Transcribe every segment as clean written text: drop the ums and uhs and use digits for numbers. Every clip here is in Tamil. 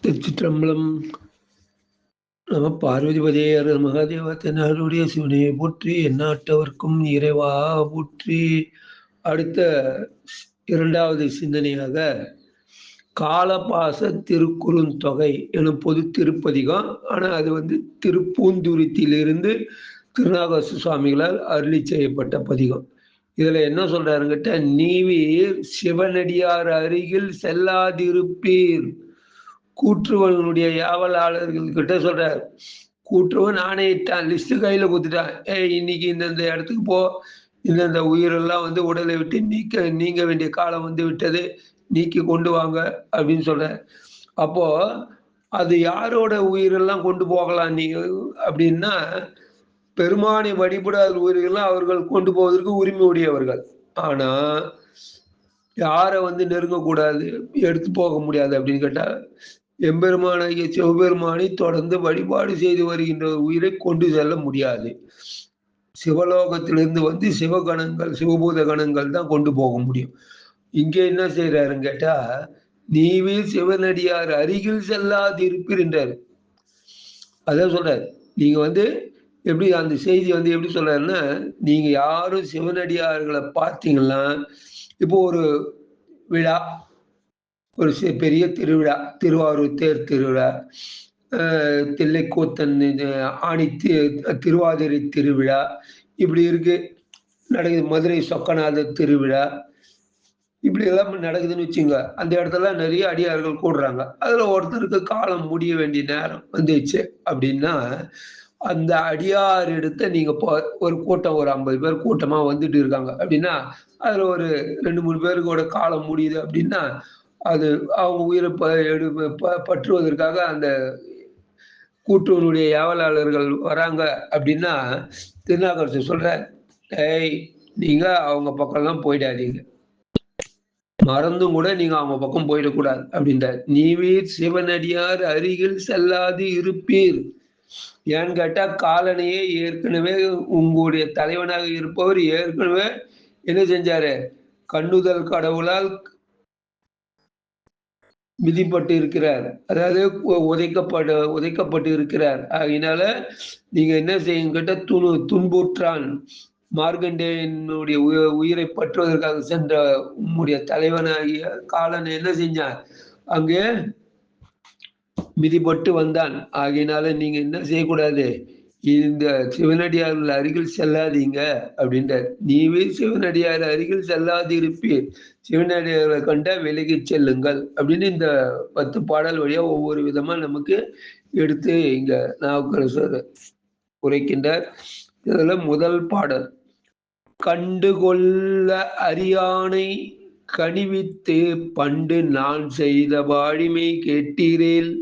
திருச்சிற்றம்பலம். நம பார்வதிபதே அருள் மகாதேவா தென்னாடுடைய சிவனையை போற்றி, எந்நாட்டவர்க்கும் இறைவா போற்றி. அடுத்த இரண்டாவது சிந்தனையாக காலபாச திருக்குறுந்தொகை எனும் பொது திருப்பதிகம். ஆனால் அது திருப்பூந்துருத்தியிலிருந்து திருநாகசு சுவாமிகளால் அருளி செய்யப்பட்ட பதிகம். இதுல என்ன சொல்றாருங்கிட்ட, நீவீர் சிவனடியார் அருகில் செல்லாதிருப்பீர். கூற்றுவனுடைய யாவலாளர்கள் கிட்ட சொல்றாரு. கூற்றுவன் ஆணையிட்டான், லிஸ்ட் கையில கொடுத்துட்டான். இன்னைக்கு இந்தந்த இடத்துக்கு போ, இந்தந்த உயிரெல்லாம் உடலை விட்டு நீங்க வேண்டிய காலம் விட்டது, நீக்கி கொண்டு வாங்க அப்படின்னு சொல்ற. அப்போ அது யாரோட உயிரெல்லாம் கொண்டு போகலாம் நீங்க அப்படின்னா, பெருமானை வழிபடாத உயிர்கள்லாம் அவர்கள் கொண்டு போவதற்கு உரிமை உடையவர்கள். ஆனா யாரை நெருங்கக்கூடாது, எடுத்து போக முடியாது அப்படின்னு கேட்டா, எம்பெருமானாகிய சிவபெருமானை தொடர்ந்து வழிபாடு செய்து வருகின்ற உயிரை கொண்டு செல்ல முடியாது. சிவலோகத்திலிருந்து சிவகணங்கள், சிவபூத கணங்கள் தான் கொண்டு போக முடியும். இங்க என்ன செய்யறாருன்னு கேட்டா, நீவே சிவனடியார் அருகில் செல்லாதிருப்பீர் என்றாரு. அதான் சொல்றாரு. நீங்க எப்படி அந்த செய்தி எப்படி சொல்றாருன்னா, நீங்க யாரும் சிவனடியார்களை பார்த்தீங்கன்னா, இப்போ ஒரு விழா, ஒரு பெரிய திருவிழா, திருவாரூர் தேர் திருவிழா, தில்லைக்கூத்தன் ஆணி திருவாதிரை திருவிழா இப்படி இருக்கு நடக்குது. மதுரை சொக்கநாத திருவிழா இப்படி எல்லாம் நடக்குதுன்னு வச்சுங்க. அந்த இடத்துல நிறைய அடியார்கள் கூடுறாங்க. அதுல ஒருத்தருக்கு காலம் முடிய வேண்டிய நேரம் வந்துச்சு அப்படின்னா, அந்த அடியார் எடுத்த நீங்க ஒரு கூட்டம், ஒரு 50 பேர் கூட்டமா வந்துட்டு இருக்காங்க அப்படின்னா, அதுல ஒரு 2-3 பேருக்கோட காலம் முடியுது அப்படின்னா, அது அவங்க உயிரை பற்றுவதற்காக அந்த கூட்டுவனுடைய யாவலாளர்கள் வராங்க அப்படின்னா, திருநாகரசு சொல்ற, நீங்க அவங்க பக்கம்லாம் போயிடாதீங்க, மறந்தும் கூட நீங்க அவங்க பக்கம் போயிடக்கூடாது அப்படின்ற. நீவீர் சிவனடியார் அருகில் செல்லாது இருப்பீர். ஏன்னு கேட்டா, காலனையே ஏற்கனவே உங்களுடைய தலைவனாக இருப்பவர் ஏற்கனவே என்ன செஞ்சாரு, கண்ணுதல் கடவுளால் மிதிப்பட்டு இருக்கிறார், அதாவது உதைக்கப்பட்டு இருக்கிறார். அதனால நீங்க என்ன செய்யுங்க கேட்ட, துன்புற்றான் மார்க்கண்டேயனுடைய உயிரை பற்றுவதற்காக சென்ற உம்முடைய தலைவனாகிய காலன் என்ன செஞ்சான், அங்கே மிதிப்பட்டு வந்தான். ஆகையினால நீங்க என்ன செய்யக்கூடாது, இந்த சிவனடியார்கள் அருகில் செல்லாதீங்க அப்படின்ற. நீவே சிவனடியார் அருகில் செல்லாது இருப்பீர், சிவனடியார்களை கண்டா விலகி செல்லுங்கள் அப்படின்னு இந்த 10 பாடல் வழியா ஒவ்வொரு விதமா நமக்கு எடுத்து இங்க நாவுக்கரசர் உரைக்கின்றார். இதுல முதல் பாடல், கண்டுகொள்ள அறியானை கனிவித்து பண்டு நான் செய்த வாழிமை கேட்டீரேல்,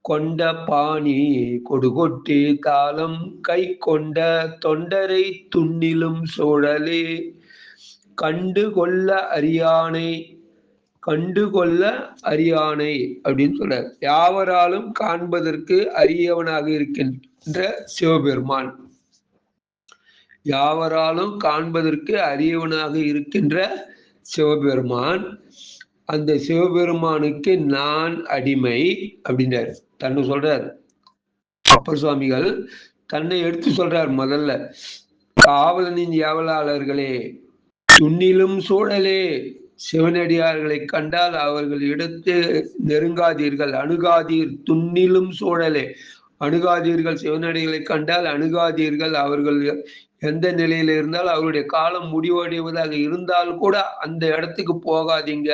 கொண்ட பாணி கொடுகொட்டு காலம் கை கொண்ட தொண்டரை துண்ணிலும் சூழலே. கண்டுகொள்ள அறியானை, கண்டுகொள்ள அறியானை அப்படின்னு சொல்றார். யாவராலும் காண்பதற்கு அரியவனாக இருக்கின்ற சிவபெருமான், யாவராலும் காண்பதற்கு அரியவனாக இருக்கின்ற சிவபெருமான், அந்த சிவபெருமானுக்கு நான் அடிமை அப்படின்றார். தன்னை சொல்றார். அப்பர் சுவாமிகள் தன்னை எடுத்து சொல்றார். முதல்ல, காவலனின் யாவலாளர்களே, துண்ணிலும் சூழலே, சிவனடியார்களை கண்டால் அவர்கள் இடத்து நெருங்காதீர்கள், அணுகாதீர். துண்ணிலும் சூழலே, அணுகாதீர்கள், சிவனடிகளை கண்டால் அணுகாதீர்கள். அவர்கள் எந்த நிலையில இருந்தால், அவருடைய காலம் முடிவடைவதாக இருந்தால் கூட அந்த இடத்துக்கு போகாதீங்க.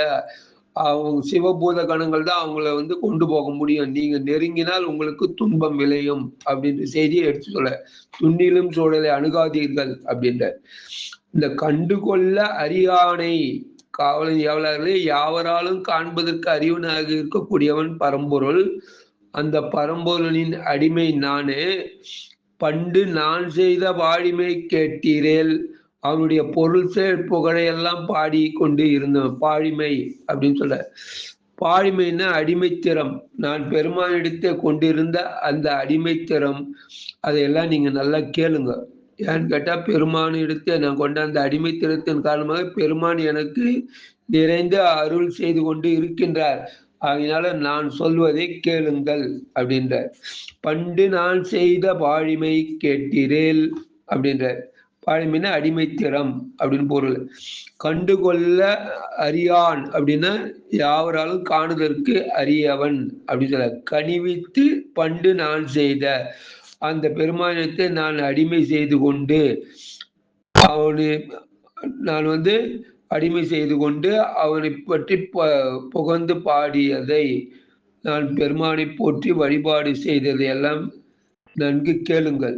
அவங்க சிவபூத கணங்கள் தான் அவங்கள கொண்டு போக முடியும். நீங்க நெருங்கினால் உங்களுக்கு துன்பம் விளையும் அப்படின்ற செய்தியை எடுத்து சொல்ல. துண்ணிலும் சூழலை அணுகாதீர்கள் அப்படின்ற. இந்த கண்டுகொள்ள அறியானை, காவலன் யாவலார்களே, யாவராலும் காண்பதற்கு அறிவனாக இருக்கக்கூடியவன் பரம்பொருள். அந்த பரம்பொருளின் அடிமை நானே. பண்டு நான் செய்த வாழிமை கேட்டீரேல், அவனுடைய பொருள் செயல் புகழையெல்லாம் பாடி கொண்டு இருந்தோம். பாழிமை அப்படின்னு சொல்ல. பாழிமைன்னா அடிமைத்திறம். நான் பெருமானிடத்தை கொண்டிருந்த அந்த அடிமைத்திறம், அதையெல்லாம் நீங்க நல்லா கேளுங்க. ஏன்னு கேட்டா, பெருமானிடத்தை நான் கொண்ட அந்த அடிமைத்திறத்தின் காரணமாக பெருமான் எனக்கு நிறைந்து அருள் செய்து கொண்டு இருக்கின்றார். ஆகையினால நான் சொல்வதை கேளுங்கள் அப்படின்ற. பண்டு நான் செய்த பாழிமை கேட்டீரேல் அப்படின்ற. பாழிமைன்னா அடிமைத்திறம் அப்படின்னு பொருள். கண்டுகொள்ள அறியான் அப்படின்னா யாவராலும் காணுதற்கு அறியவன் அப்படின்னு சொல்ல. கனிவித்து பண்டு நான் செய்த அந்த பெருமானத்தை நான் அடிமை செய்து கொண்டு அவனை நான் அடிமை செய்து கொண்டு அவனை பற்றி புகழ்ந்து பாடியதை, நான் பெருமானை போற்றி வழிபாடு செய்ததை எல்லாம் நன்கு கேளுங்கள்.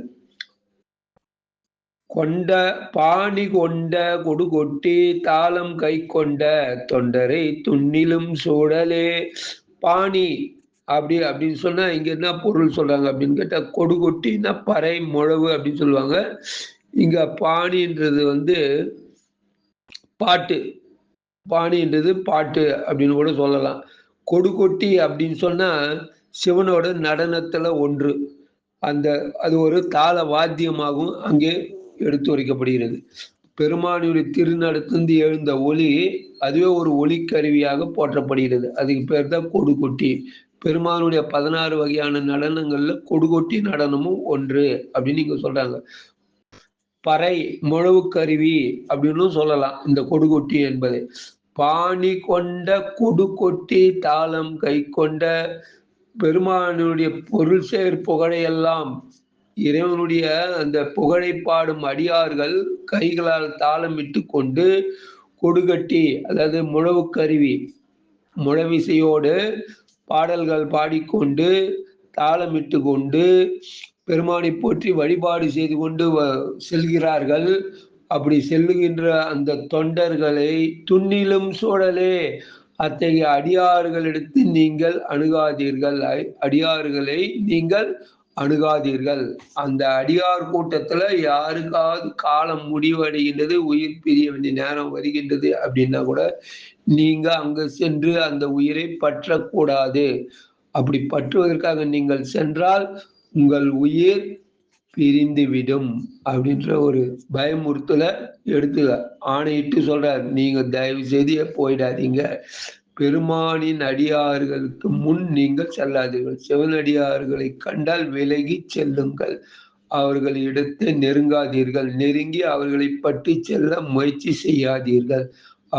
கொண்ட பாணி கொண்ட கொடுகொட்டி தாளம் கை கொண்ட தொண்டரை துண்ணிலும் சூழலே. பாணி அப்படின்னு சொன்னா இங்க என்ன பொருள் சொல்றாங்க அப்படின்னு கேட்டா, கொடுகொட்டின்னா பறை முழவு அப்படின்னு சொல்லுவாங்க. இங்க பாணின்றது பாட்டு. பாணின்றது பாட்டு அப்படின்னு கூட சொல்லலாம். கொடுகொட்டி அப்படின்னு சொன்னா சிவனோட நடனத்துல ஒன்று. அது ஒரு தாள வாத்தியமாகவும் அங்கே எடுத்துரைக்கப்படுகிறது. பெருமானுடைய திருநடத்திலிருந்து எழுந்த ஒலி அதுவே ஒரு ஒலிக்கருவியாக போற்றப்படுகிறது. அதுக்கு பேர் தான் கொடுகொட்டி. பெருமானுடைய 16 வகையான நடனங்கள்ல கொடுகொட்டி நடனமும் ஒன்று அப்படின்னு இங்க சொல்றாங்க. பறை முழவு கருவி அப்படின்னு சொல்லலாம் இந்த கொடுகொட்டி என்பதை. பாணி கொண்ட கொடுகொட்டி தாளம் கை கொண்ட பெருமானுடைய பொருள் சேர் புகழையெல்லாம் இறைவனுடைய அந்த புகழை பாடும் அடியார்கள் கைகளால் தாளமிட்டு கொண்டு கொடுகட்டி அதாவது முழவு கருவி முழவிசையோடு பாடல்கள் பாடிக்கொண்டு தாளமிட்டு கொண்டு பெருமானை போற்றி வழிபாடு செய்து கொண்டு செல்கிறார்கள். அப்படி செல்லுகின்ற அந்த தொண்டர்களை துண்ணிலும் சூழலே அத்தகைய அடியார்களிடத்து நீங்கள் அணுகாதீர்கள். அடியார்களை நீங்கள் அணுகாதீர்கள். அந்த அடியார் கூட்டத்துல யாருக்காவது காலம் முடிவடைகின்றது, உயிர் பிரிய வேண்டிய நேரம் வருகின்றது அப்படின்னா கூட நீங்க அங்க சென்று அந்த உயிரை பற்றக்கூடாது. அப்படி பற்றுவதற்காக நீங்கள் சென்றால் உங்கள் உயிர் பிரிந்துவிடும் அப்படின்ற ஒரு பயமுறுத்தல எடுத்து ஆணையிட்டு சொல்றார். நீங்க தயவு செய்து போயிடாதீங்க. பெருமானின் அடியார்களுக்கு முன் நீங்கள் செல்லாதீர்கள். சிவனடியார்களை கண்டால் விலகி செல்லுங்கள். அவர்களிடத்தை நெருங்காதீர்கள். நெருங்கி அவர்களை பற்றி செல்ல முயற்சி செய்யாதீர்கள்.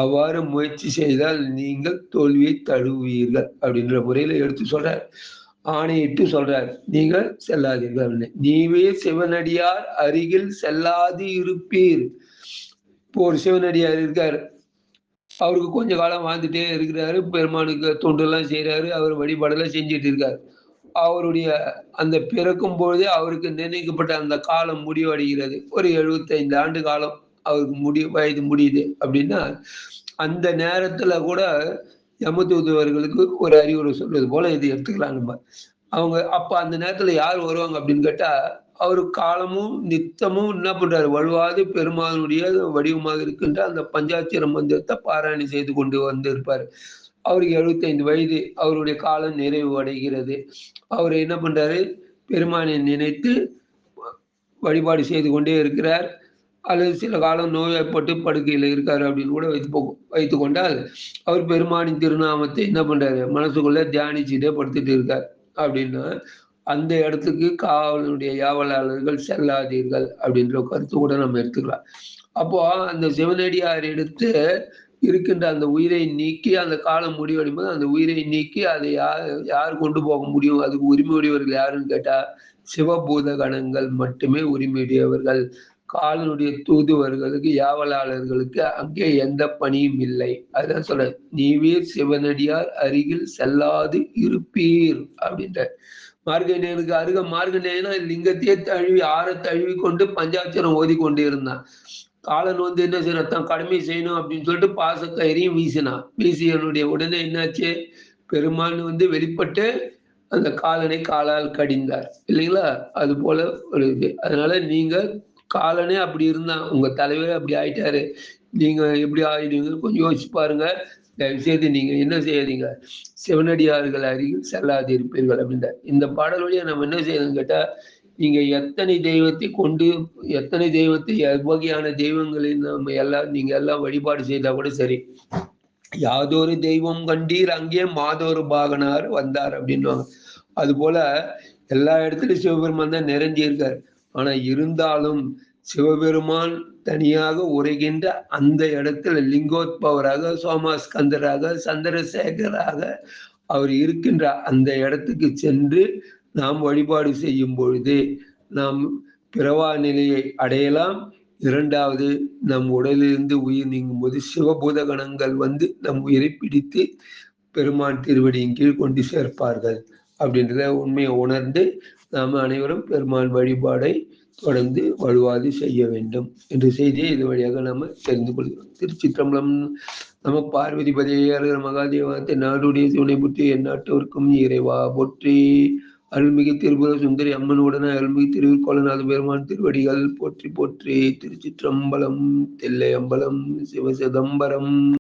அவ்வாறு முயற்சி செய்தால் நீங்கள் தோல்வியை தழுவீர்கள் அப்படின்ற முறையில எடுத்து சொல்றார். ஆணையிட்டு சொல்றார், நீங்கள் செல்லாதீர்கள். நீவே சிவனடியார் அருகில் செல்லாது இருப்பீர். இப்போ ஒரு சிவனடியார் இருக்காரு, அவருக்கு கொஞ்ச காலம் வாழ்ந்துட்டே இருக்கிறாரு, பெருமானுக்கு தொண்டெல்லாம் செய்யறாரு, அவர் வழிபாடெல்லாம் செஞ்சுட்டு இருக்காரு. அவருடைய அந்த பிறக்கும் பொழுதே அவருக்கு நிர்ணயிக்கப்பட்ட அந்த காலம் முடிவடைகிறது. ஒரு 75 ஆண்டு காலம் அவருக்கு வயது முடியுது அப்படின்னா, அந்த நேரத்துல கூட யமதூதர்களுக்கு ஒரு அறிவுரை சொல்றது போல இது எடுத்துக்கலாம் நம்ம. அவங்க அப்ப அந்த நேரத்துல யார் வருவாங்க அப்படின்னு கேட்டா, அவரு காலமும் நித்தமும் என்ன பண்றாரு, வலுவாது பெருமானுடைய வடிவமாக இருக்கின்ற அந்த பஞ்சாட்சர மந்திரத்தை பாராயணி செய்து கொண்டு இருப்பாரு. அவருக்கு 75 வயது, அவருடைய காலம் நிறைவு அடைகிறது. அவர் என்ன பண்றாரு, பெருமானை நினைத்து வழிபாடு செய்து கொண்டே இருக்கிறார். அல்லது சில காலம் நோய்வாய்ப்பட்டு படுக்கையில் இருக்காரு அப்படின்னு கூட வைத்து கொண்டால், அவர் பெருமானின் திருநாமத்தை என்ன பண்றாரு, மனசுக்குள்ள தியானிச்சுட்டே படுத்துட்டு இருக்கார் அப்படின்னா, அந்த இடத்துக்கு காவலுடைய யாவலாளர்கள் செல்லாதீர்கள் அப்படின்ற கருத்து கூட நம்ம எடுத்துக்கலாம். அப்போ அந்த சிவனடியார் எடுத்து இருக்கின்ற அந்த உயிரை நீக்கி அந்த காலம் முடிவடையும் போது அந்த உயிரை நீக்கி அதை யார் கொண்டு போக முடியும்? அதுக்கு உரிமையுடையவர்கள் யாருன்னு கேட்டா சிவபூத கணங்கள் மட்டுமே உரிமையுடையவர்கள். காலனுடைய தூதுவர்களுக்கு யாவலாளர்களுக்கு அங்கே எந்த பணியும் இல்லை. அதுதான் சொல்ற, நீவே சிவனடியார் அருகில் செல்லாது இருப்பீர் அப்படின்ற. மார்கண்டேயனுக்கு அருக மார்கண்டேயனா லிங்கத்தையே தழுவி தழுவி கொண்டு பஞ்சாட்சரம் ஓதி கொண்டு இருந்தான். காலன் என்ன செய்யணும், தான் கடமை செய்யணும் அப்படின்னு சொல்லிட்டு பாசக்கயிறையும் வீசினான். வீசியனுடைய உடனே என்னாச்சு, பெருமான் வெளிப்பட்டு அந்த காலனை காலால் கடிந்தார் இல்லைங்களா? அது போல ஒரு இது. அதனால நீங்க காலனே அப்படி இருந்தான், உங்க தலைவரே அப்படி ஆயிட்டாரு, நீங்க எப்படி ஆயிடுவீங்க கொஞ்சம் யோசிச்சு பாருங்க. தயவு செய்து நீங்க என்ன செய்யாதீங்க, சிவனடியார்கள் அருகில் செல்லாது இருப்பீர்கள் அப்படின்ற. இந்த பாடல் வழியா நம்ம என்ன செய்யணும்னு கேட்டா, நீங்க எத்தனை தெய்வத்தை கொண்டு எத்தனை தெய்வத்தை எவ்வகையான தெய்வங்களை நம்ம நீங்க எல்லாம் வழிபாடு செய்தா கூட சரி, யாதொரு தெய்வம் கண்டீர் அங்கே மாதொரு பாகனார் வந்தார் அப்படின்னுவாங்க. அது போல எல்லா இடத்துலயும் சிவபெருமான் தான் நிறைஞ்சி இருக்கார். ஆனா இருந்தாலும் சிவபெருமான் தனியாக உரைகின்ற அந்த இடத்துல லிங்கோத்பவராக, சோமாஸ்கந்தராக, சந்திரசேகராக அவர் இருக்கின்ற அந்த இடத்துக்கு சென்று நாம் வழிபாடு செய்யும் பொழுது நாம் பிறவா நிலையை அடையலாம். இரண்டாவது, நம் உடலிலிருந்து உயிர் நீங்கும் போது சிவபூத கணங்கள் வந்து நம் உயிரை பிடித்து பெருமான் திருவடியின் கீழ் கொண்டு சேர்ப்பார்கள் அப்படின்றத உண்மையை உணர்ந்து நாம் அனைவரும் பெருமான் வழிபாடை தொடர்ந்து வலுவாது செய்ய வேண்டும் என்ற செய்தியை இது வழியாக நம்ம தெரிந்து கொள்கிறோம். திருச்சிற்றம்பலம். நம பார்வதி பதையாளர் மகாதேவத்தை நாடுடைய சிவனை புற்றி எந்நாட்டவர்க்கும் இறைவா போற்றி. அருள்மிகு திருபுர சுந்தரி அம்மனுடன் அருள்மிகு திருவிற்கோளநாத பெருமான் திருவடிகள் போற்றி போற்றி. திருச்சிற்றம்பலம். தில்லை அம்பலம். சிவசிதம்பரம்.